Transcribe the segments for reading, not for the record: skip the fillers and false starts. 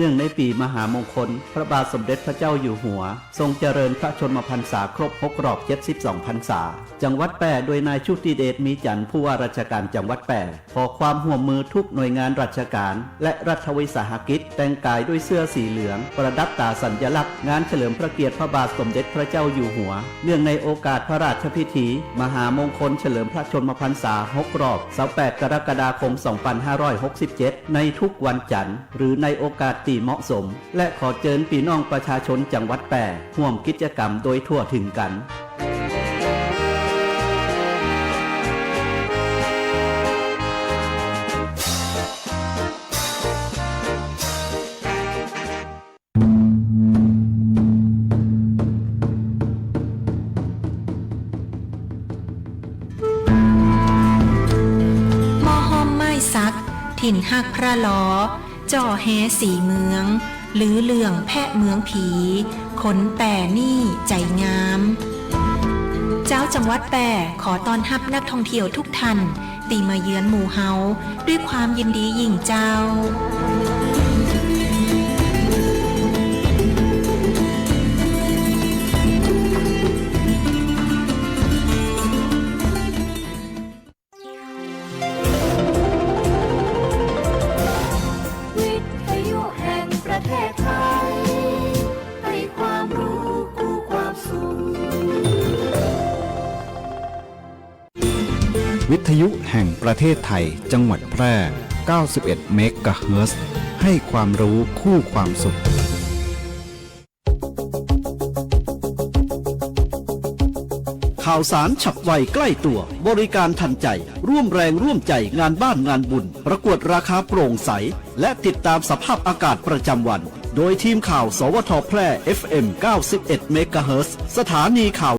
เนื่องในปีมหามงคลพระบาทสมเด็จพระเจ้าอยู่หัวทรงเจริญพระชนมพรรษาครบ6 รอบ 72 พรรษาจังหวัดแปร่โดยนายชุติเดชมีจันทร์ผู้ว่าราชการจังหวัดแปร่ขอความร่วมมือทุกหน่วยงานราชการและรัฐวิสาหกิจแต่งกายด้วยเสื้อสีเหลืองประดับตราสัญลักษณ์งานเฉลิมพระเกียรติพระบาทสมเด็จพระเจ้าอยู่หัวเนื่องในโอกาสพระราชพิธีมหามงคลเฉลิมพระชนมพรรษา6 รอบ 28 กรกฎาคม 2567 ในทุกวันจันทร์หรือในโอกาสที่เหมาะสมและขอเชิญพี่น้องประชาชนจังหวัดแปร่ร่วมกิจกรรมโดยทั่วถึงกันซักถิ่นหักพระล้อจ่อแฮสีเมืองหรือเลื่องแพะเมืองผีขนแป่นี่ใจงามเจ้าจังหวัดแปร่ขอต้อนรับนักท่องเที่ยวทุกท่านตีมาเยือนหมู่เฮาด้วยความยินดียิ่งเจ้าวิทยุแห่งประเทศไทยจังหวัดแพร่ 91 เมกะเฮิรตซ์ให้ความรู้คู่ความสุขข่าวสารฉับไวใกล้ตัวบริการทันใจร่วมแรงร่วมใจงานบ้านงานบุญประกวดราคาโปร่งใสและติดตามสภาพอากาศประจำวันโดยทีมข่าวสวทแพร่ FM 91 เมกะเฮิรตซ์สถานีข่าว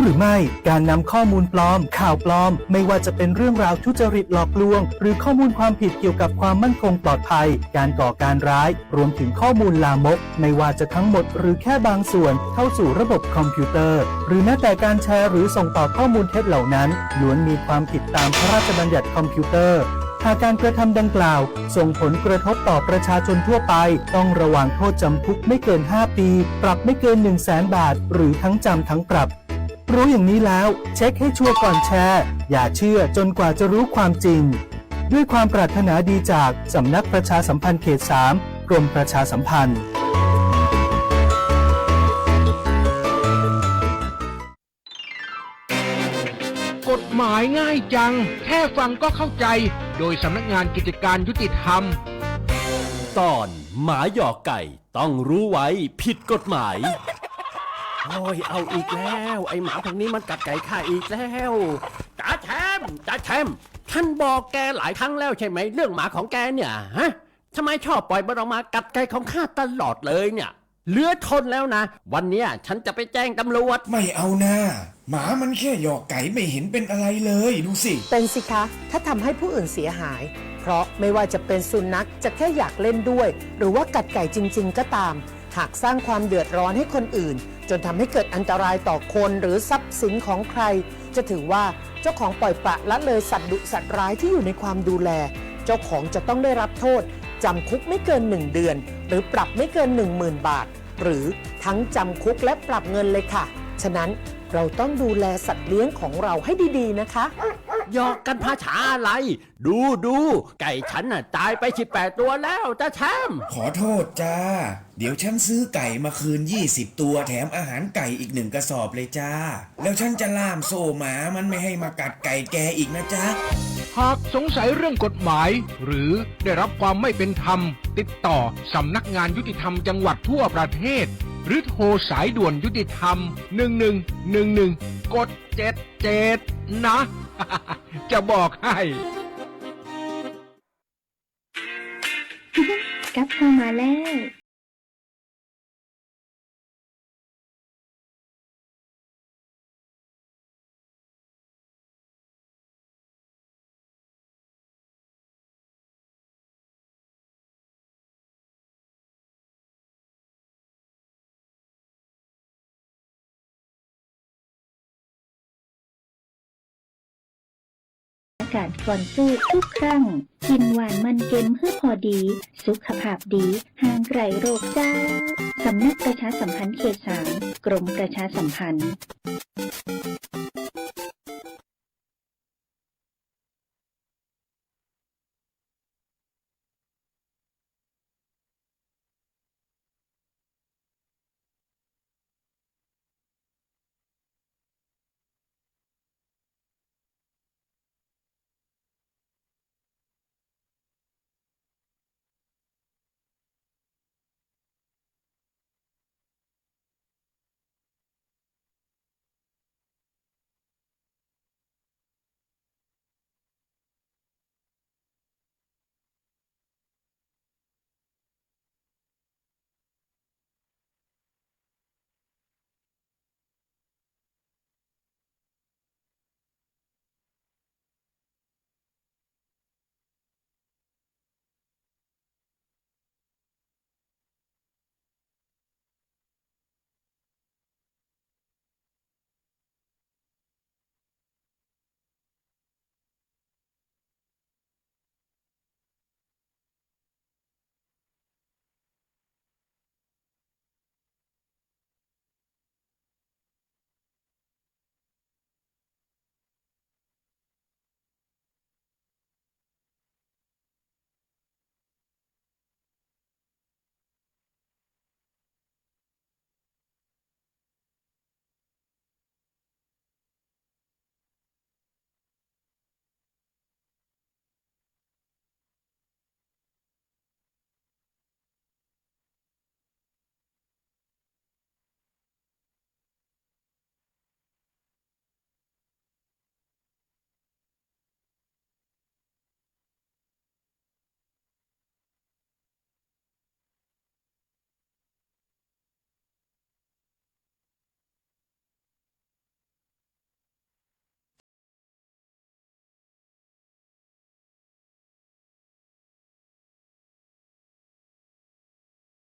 หรือไม่การนำข้อมูลปลอมข่าวปลอมไม่ว่าจะเป็นเรื่องราวทุจริตหลอกลวงหรือข้อมูลความผิดเกี่ยวกับความมั่นคงปลอดภัยการก่อการร้ายรวมถึงข้อมูลลามกไม่ว่าจะทั้งหมดหรือแค่บางส่วนเข้าสู่ระบบคอมพิวเตอร์หรือแม้แต่การแชร์หรือส่งต่อข้อมูลเท็จเหล่านั้นล้วนมีความผิดตามพระราชบัญญัติคอมพิวเตอร์หากการกระทำดังกล่าวส่งผลกระทบต่อประชาชนทั่วไปต้องระวางโทษจำคุกไม่เกิน5 ปีปรับไม่เกิน 100,000 บาทหรือทั้งจำทั้งปรับรู้อย่างนี้แล้วเช็คให้ชัวร์ก่อนแชร์อย่าเชื่อจนกว่าจะรู้ความจริงด้วยความปรารถนาดีจากสำนักประชาสัมพันธ์เขต 3 กรมประชาสัมพันธ์กฎหมายง่ายจังแค่ฟังก็เข้าใจโดยสำนักงานกิจการยุติธรรม ตอนหมาหยอกไก่ต้องรู้ไว้ผิดกฎหมายโอ้ยเอาอีกแล้วไอหมาพวกนี้มันกัดไก่ข้าอีกแล้วจ่าแชมท่านบอกแกหลายครั้งแล้วใช่ไหมเรื่องหมาของแกเนี่ยฮะทำไมชอบปล่อยมันออกมากัดไก่ของข้าตลอดเลยเนี่ยเหลือทนแล้วนะวันเนี้ยฉันจะไปแจ้งตำรวจไม่เอานะหมามันแค่หยอกไก่ไม่เห็นเป็นอะไรเลยดูสิเป็นสิคะถ้าทำให้ผู้อื่นเสียหายเพราะไม่ว่าจะเป็นสุนัขจะแค่อยากเล่นด้วยหรือว่ากัดไก่จริงๆก็ตามหากสร้างความเดือดร้อนให้คนอื่นจนทำให้เกิดอันตรายต่อคนหรือทรัพย์สินของใครจะถือว่าเจ้าของปล่อยปละละเลยสัตว์ดุสัตว์ร้ายที่อยู่ในความดูแลเจ้าของจะต้องได้รับโทษจำคุกไม่เกิน1 เดือนหรือปรับไม่เกิน 10,000 บาทหรือทั้งจำคุกและปรับเงินเลยค่ะฉะนั้นเราต้องดูแลสัตว์เลี้ยงของเราให้ดีๆนะคะหยอกกันภาษาอะไรดูไก่ฉันน่ะตายไป18 ตัวแล้วจ้าแชมขอโทษจ้าเดี๋ยวฉันซื้อไก่มาคืน20 ตัวแถมอาหารไก่อีก1 กระสอบเลยจ้าแล้วฉันจะล่ามโซ่หมามันไม่ให้มากัดไก่แกอีกนะจ๊ะหากสงสัยเรื่องกฎหมายหรือได้รับความไม่เป็นธรรมติดต่อสำนักงานยุติธรรมจังหวัดทั่วประเทศหรือโทรสายด่วนยุติธรรม1111กด77นะจะบอกให้กับเข้ามาแล้วอากาศก่อนสู้ทุกครั้งกินหวานมันเค็มเพื่อพอดีสุขภาพดีห่างไกลโรคเจ้าสำนักประชาสัมพันธ์เขต 3 กรมประชาสัมพันธ์